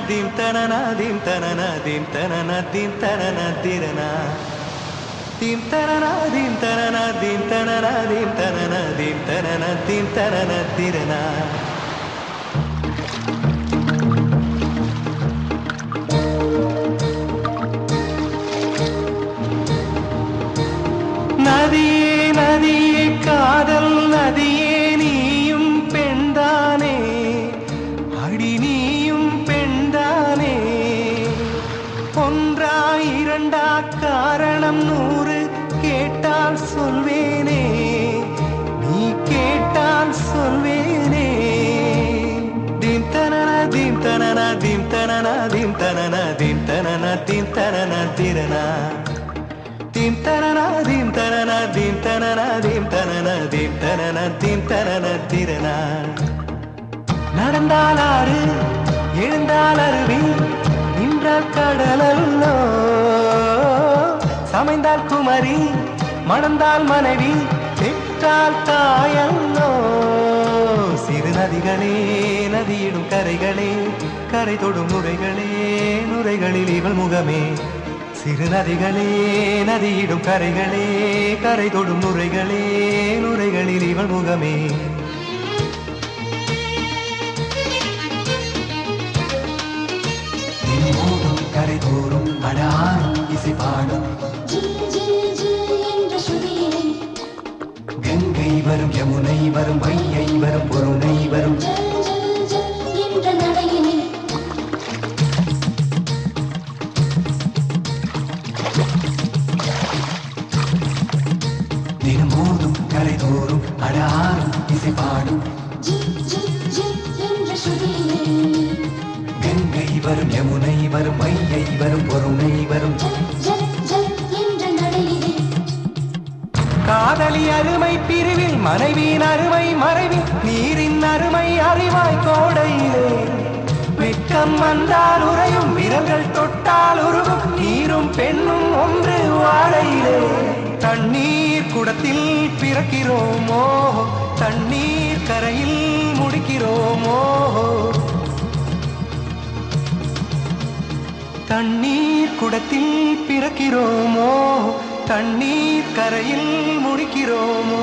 dim tanana dim tanana dim tanana dim tanana dirana dim tanana dim tanana dim tanana dim tanana dim tanana dim tanana dirana நதியே நதியே காதல் நதியே நீயும் பெண்தானே அடி நீயும் பெண்தானே ஒன்றா இரண்டா காரணம் 100 கேட்டால் சொல்வேனே நீ கேட்டால் சொல்வேனே தீம் தனன தீம் தனன தீம் தனன தீம் தனன தீம் தனன தீம் தனன திரனா தீம் தனன தீம் தனன தீம் தனன தீம் தனன தீம் தனன தீம் தனன திரனா நடந்தால் ஆறு எழுந்தால் அருவி நின்றால் கடலல்லோ சமைந்தால் குமரி மணந்தால் மனைவி பெற்றால் தாயல்லோ சிறு நதிகளே நதியிடும் கரைகளே கரை தொடும் நுரைகளே நுரைகளில் இவள் முகமே சிறு நதிகளே நதியிடும் கரைகளே கரை தொடும் நுரைகளே நுரைகளில் இவள் முகமே கரை தோறும் அடாரும் இசை பாடும் கங்கை வரும் யமுனை வரும் வையை வரும் பொருணை வரும் தினமோதும் கரை தோறும் அடாரும் இசை பாடும் கங்கை வரும் யமுனை வரும் வையை வரும் பொருணை வரும் காதலி அருமை பிரிவில் மனைவியின் அருமை மறைவில் நீரின் அருமை அறிவாய் கோடையிலே வெட்கம் வந்தால் உறையும் விரல்கள் தொட்டால் உருகும் நீரும் பெண்ணும் ஒன்று வாழையிலே தண்ணீர் குடத்தில் பிறக்கிறோமோ தண்ணீர் கரையில் முடிக்கிறோமோ தண்ணீர் குடத்தில் பிறக்கிறோமோ தண்ணீர் கரையில் முடிக்கிறோமோ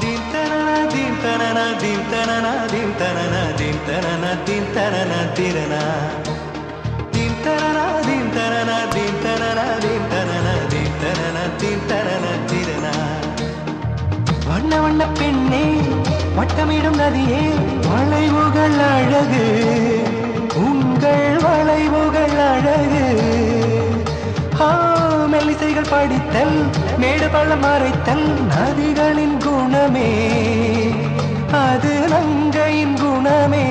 தீம் தனன தீம் தனன தீம் தனன தீம் தனன தீம் தனன தீம் தனன திரனா தீம் தனன தீம் தனன தீம் தனன தீம் தனன தீம் தனன தீம் தனன திரனா வண்ண வண்ண பெண்ணே வட்டமிடும் நதியே வளைவுகள் அழகு உங்கள் வளைவுகள் அழகு மெல்லிசைகள் படித்தல் மேடு பள்ளம் மறைத்தல் நதிகளின் குணமே அது நங்கையின் குணமே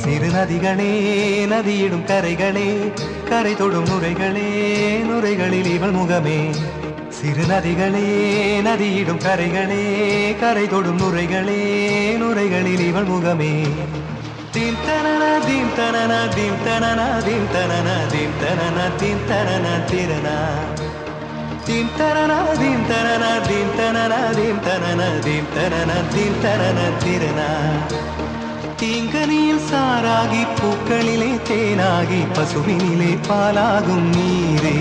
சிறு நதிகளே நதியிடும் கரைகளே கரை தொடும் நுரைகளே நுரைகளில் இவள் முகமே சிறு நதிகளே நதியிடும் கரைகளே கரை தொடும் நுரைகளே நுரைகளில் இவள் முகமே தீம் தனன தீம் தனன தீம் தனன தீம் தனன தீம் தனன தீம் தனன திரனா தீம் தனன தீம் தனன தீம் தனன தீம் தனன தீம் தனன தீம் தனன திரனா தீங்கனியில் சாராகி பூக்களிலே தேனாகி பசுவினிலே பாலாகும் நீரே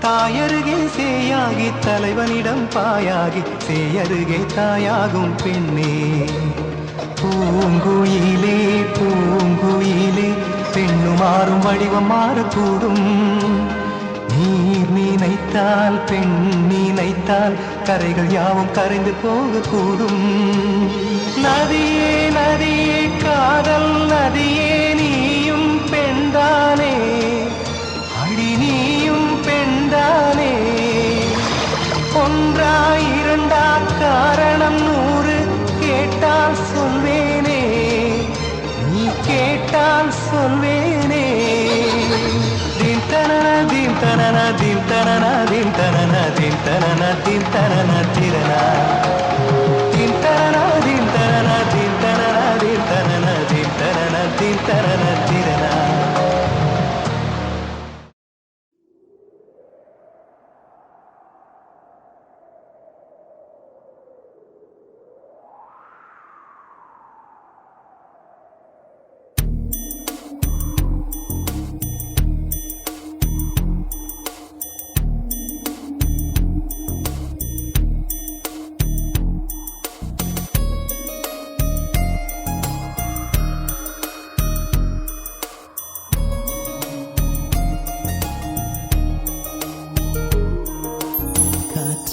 தாயருகே சேயாகி தலைவனிடம் பாயாகி சேயருகே தாயாகும் பெண்ணே பூங்குயிலே பூங்குயிலே பெண்ணு மாறும் வடிவம் மாறக்கூடும் நீர் நினைத்தால் பெண் நினைத்தால் கரைகள் யாவும் கரைந்து போகக்கூடும் நதியே நதியே காதல் நதியே நீயும் பெண்தானே அடி நீயும் பெண்தானே ஒன்றா இரண்டா காரணம் 100 கேட்டால் சொல்வேனே நீ கேட்டால் சொல்வேனே தீம் தனன தீம் தனன தீம் தனன தீம் தனன தீம் தனன தீம் தனன திரனா தீம் தனன தீம் தனன தீம் தனன தீம் தனன தீம் தனன தீம் தனன திரனா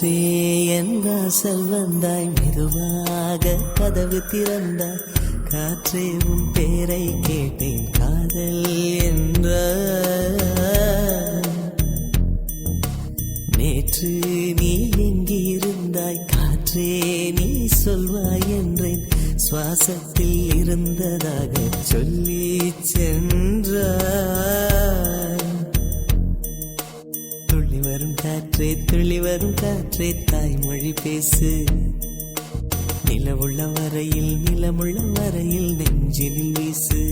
காற்றே என் வாசல் வந்தாய், மெதுவாக கதவு திறந்தாய். காற்றே உன் பேரை கேட்டேன், காதல் என்ற. நேற்று நீ எங்கிருந்தாய், காற்றே நீ சொல்வாய் என்றேன். சுவாசத்தில் இருந்ததாக சொல்லி சென்றாய். துள்ளி வரும் காற்றே, துள்ளி வரும் காற்றே, தாய்மொழி பேசு. நிலவுள்ள வரையில், நிலமுள்ள வரையில் நெஞ்சினில் வீசு.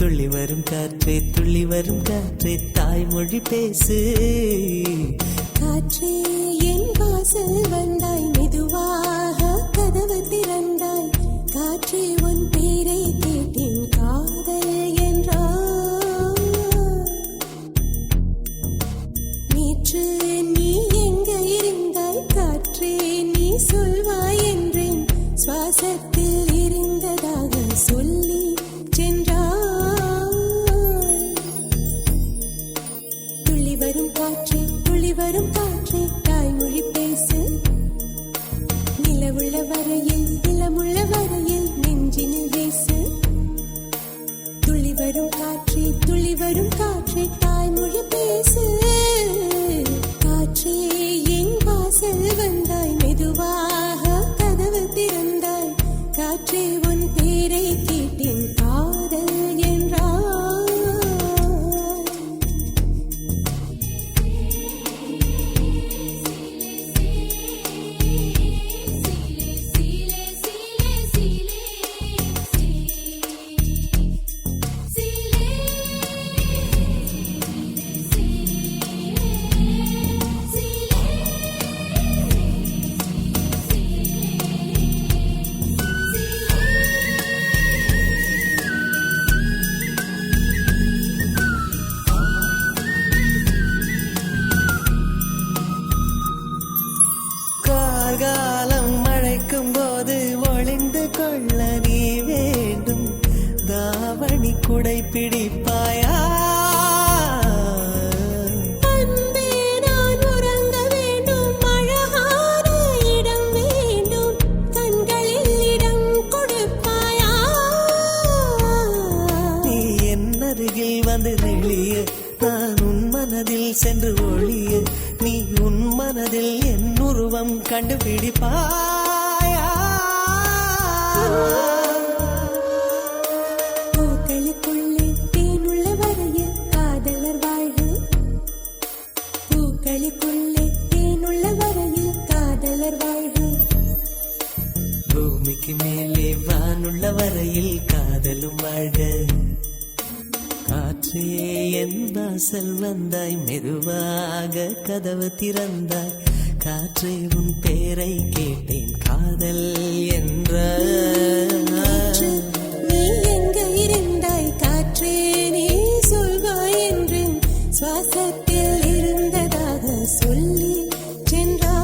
துள்ளி வரும் காற்றே, துள்ளி வரும் காற்றே, தாய்மொழி பேசு. காற்றே என் வாசல் வந்தாய், மெதுவாக கதவு திறந்தாய். காற்றே உன் பேரை கேட்டேன், காதல் என்றாய். நேற்று நீ எங்க இருந்தாய், காற்றே நீ சொல்வாய் என்றேன். சுவாசத்தில் இருந்ததாக சொல்லி சென்றாய். துள்ளி வரும் காற்றே, துள்ளி வரும் காற்றே, தாய்மொழி பேசு. நிலவுள்ள வரையில், நிலமுள்ள வரையில் நெஞ்சினில் வீசு. துள்ளி வரும் காற்றே, துள்ளி வரும் காற்றே, தாய்மொழி பேசு. காற்றே என் வாசல் வந்தாய், மெதுவாக கதவு திறந்தாய். காற்றே உன் பேரை கேட்டேன், காதல் என்றாய். காலம் மழைக்கும் போது ஒளிந்து கொள்ள நீ வேண்டும். தாவணி குடை பிடிப்பாயா? அன்பே நான் உறங்க வேண்டும், அழகான இடம் வேண்டும். கண்களில் இடம் கொடுப்பாயா? நீ என் அருகில் வந்து நெளிய, நான் உன் மனதில் சென்று ஒளிய. நீ உன் மனதில் என் உருவம் கண்டுபிடிப்பாயா? பூக்களுக்குள்ளே தேனுள்ள வரையில் காதலர் வாழ்வு. பூக்களுக்குள்ளே தேனுள்ள வரையில் காதலர் வாழ்வு. பூமிக்கு மேலே வானுள்ள வரையில் காதலும் வாழ்க. காற்றே என் வாசல் வந்தாய், மெதுவாக கதவு திறந்தாய். காற்றே உன் பேரை கேட்டேன், காதல் என்ற. நீ எங்க இருந்தாய், காற்றே நீ சொல்வாய் என்றேன். சுவாசத்தில் இருந்ததாக சொல்லி சென்றாய்.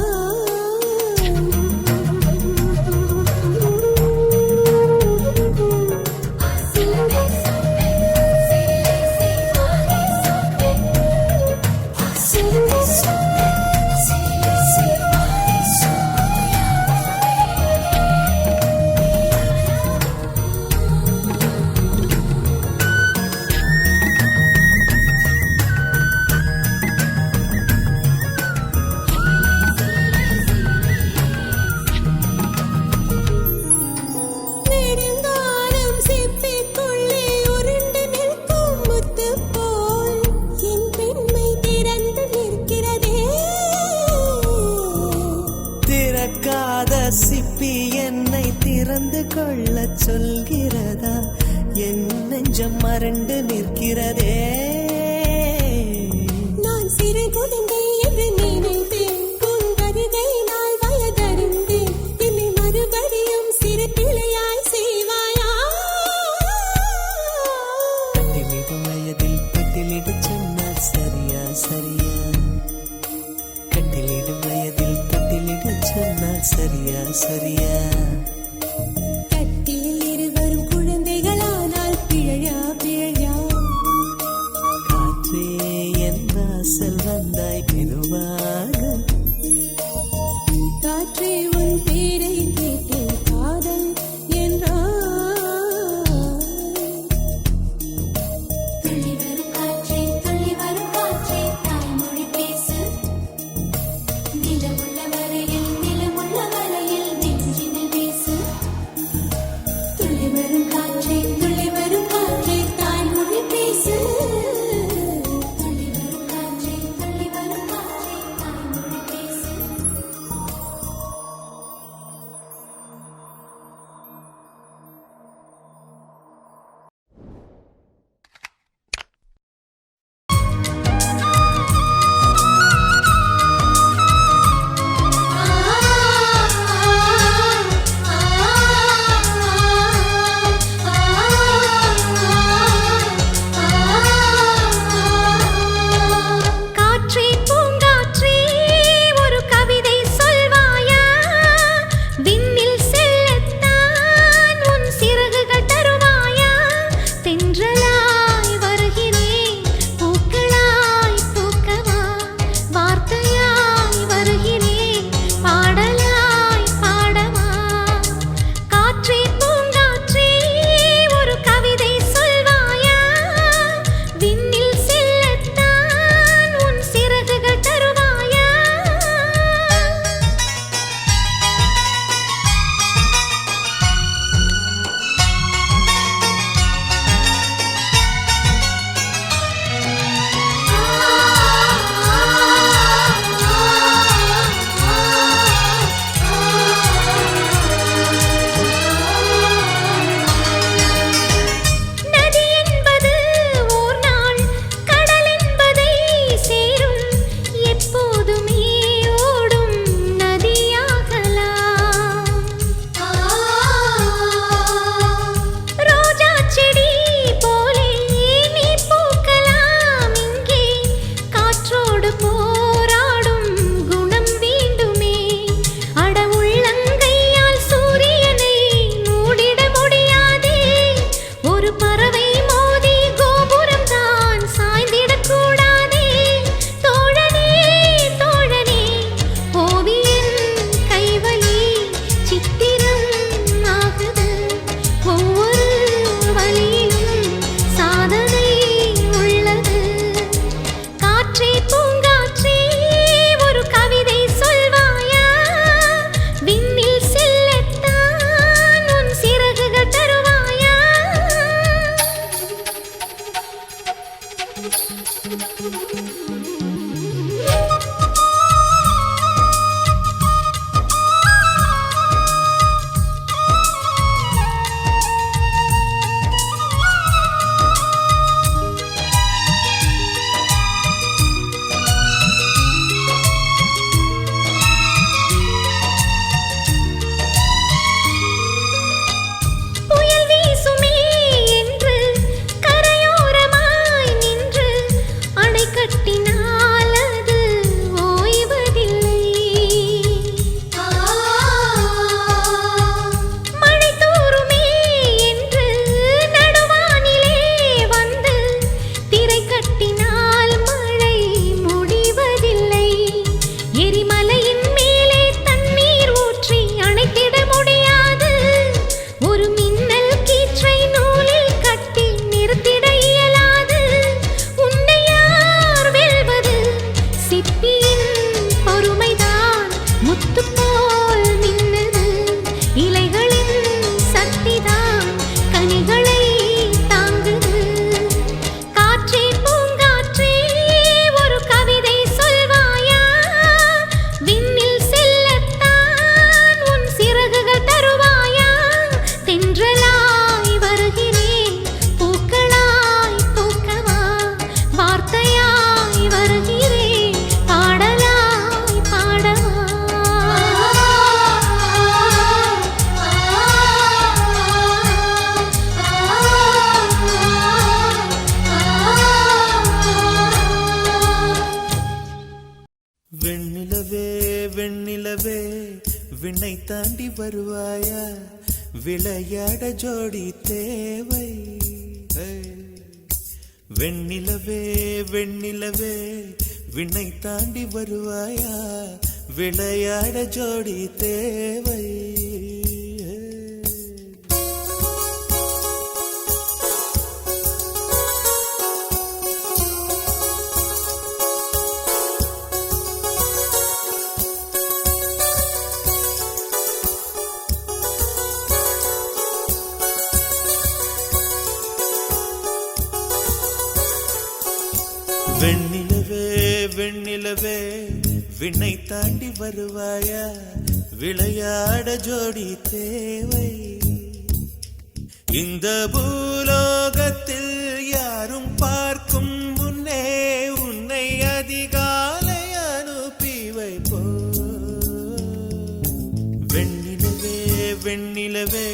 நெடுங்காலம் சிப்பிக்குள்ளே உருண்டு நிற்கும் முத்து போல் என் பெண்மை திறந்து நிற்கிறதே. திறக்காத சிப்பி என்னை திறந்து கொள்ள சொல்கிறதா? என் நெஞ்சம் மறண்டு நிற்கிறதே. நான் சிறு குழந்தை என்று நினைத்தேன், உன் வருகை நாள் வயதறிந்தேன். என்னை மறுபடியும் சிறு பிள்ளையாய் செய்வாயா? கட்டிலிடும் வயதில் பட்டிலிடு சொன்னால் சரியா சரியா? கட்டிலிடும் வயதில் பட்டிலிடு சொன்னால் சரியா சரியா? கட்டிலில் இருவரும் குழந்தைகளானால் பிழையா பிழையா? காற்றே என் வாசல் வந்தாய், மெதுவாக விண்ணை தாண்டி வருவாயா, விளையாட ஜோடி தேவை. வெண்ணிலவே வெண்ணிலவே விண்ணை தாண்டி வருவாயா, விளையாட ஜோடி தேவை. வெண்ணிலவே வெண்ணிலவே விண்ணை தாண்டி வருவாயா, விளையாட ஜோடி தேவை. இந்த பூலோகத்தில் யாரும் பார்க்கும் முன்னே உன்னை அதிகாலை அனுப்பி வைப்போ. வெண்ணிலவே வெண்ணிலவே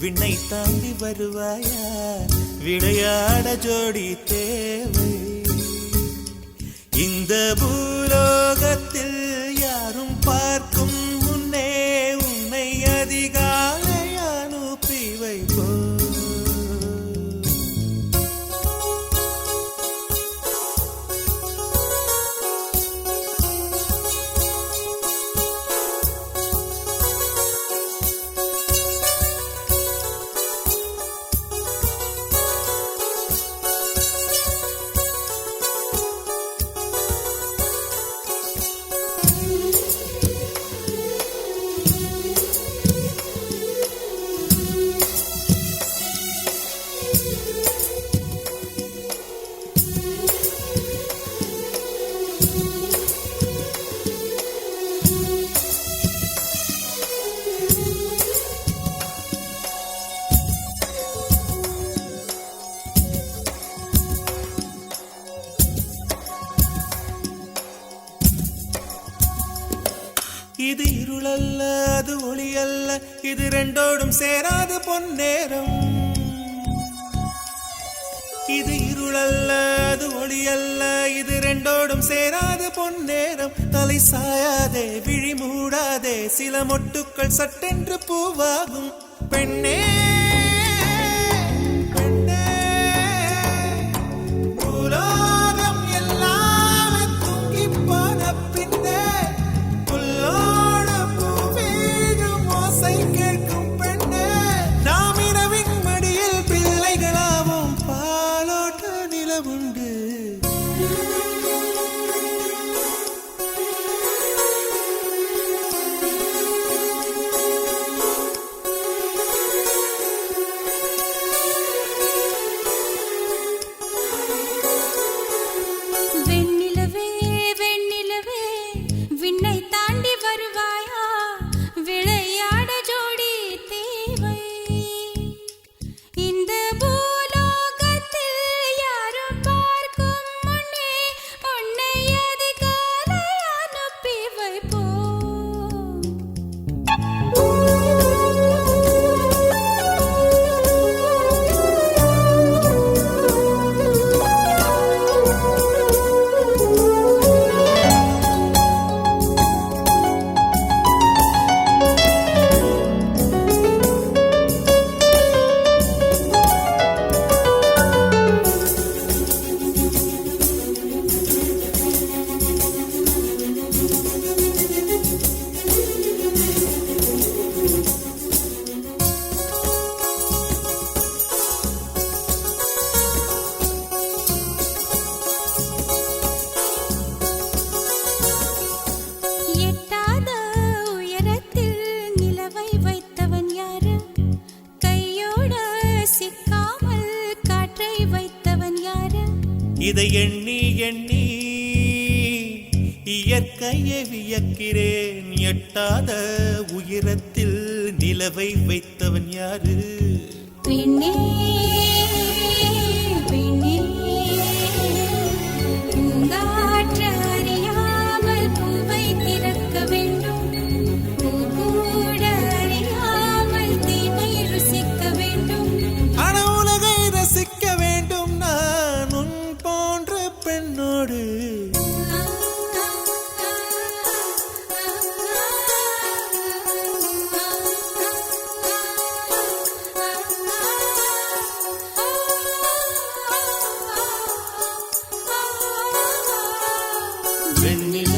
விண்ணை தாண்டி வருவாயா, விளையாட ஜோடி தேவை. இந்த பூலோகத்தில் யாரும் பார்க்கும் முன்னே உன்னை அதிகாலை அனுப்பி வைப்போ. இது இருளல்ல அது ஒளி அல்ல, இது ரெண்டோடும் சேராது பொன்னேரம். இது இருளல்ல அது ஒளி அல்ல, இது ரெண்டோடும் சேராது பொன்னேரம். தலை சாயாதே விழி மூடாதே, சில மொட்டுக்கள் சட்டென்று பூவாகும். பெண்ணே இதை எண்ணி எண்ணி இயற்கையை வியக்கிறேன். எட்டாத உயரத்தில் நிலவை வைத்தவன் யாரு? பெண்ணே பெண்ணே பூங்காற்று அறியாமல் பூவை திறக்க வேண்டும். பூக்கூட அறியாமல் தீமை ருசிக்க வேண்டும். ஆனா உலகை ரசிக்க வேண்டும் நான் உன் போன்ற பெண்ணோடு. வெண்ணில்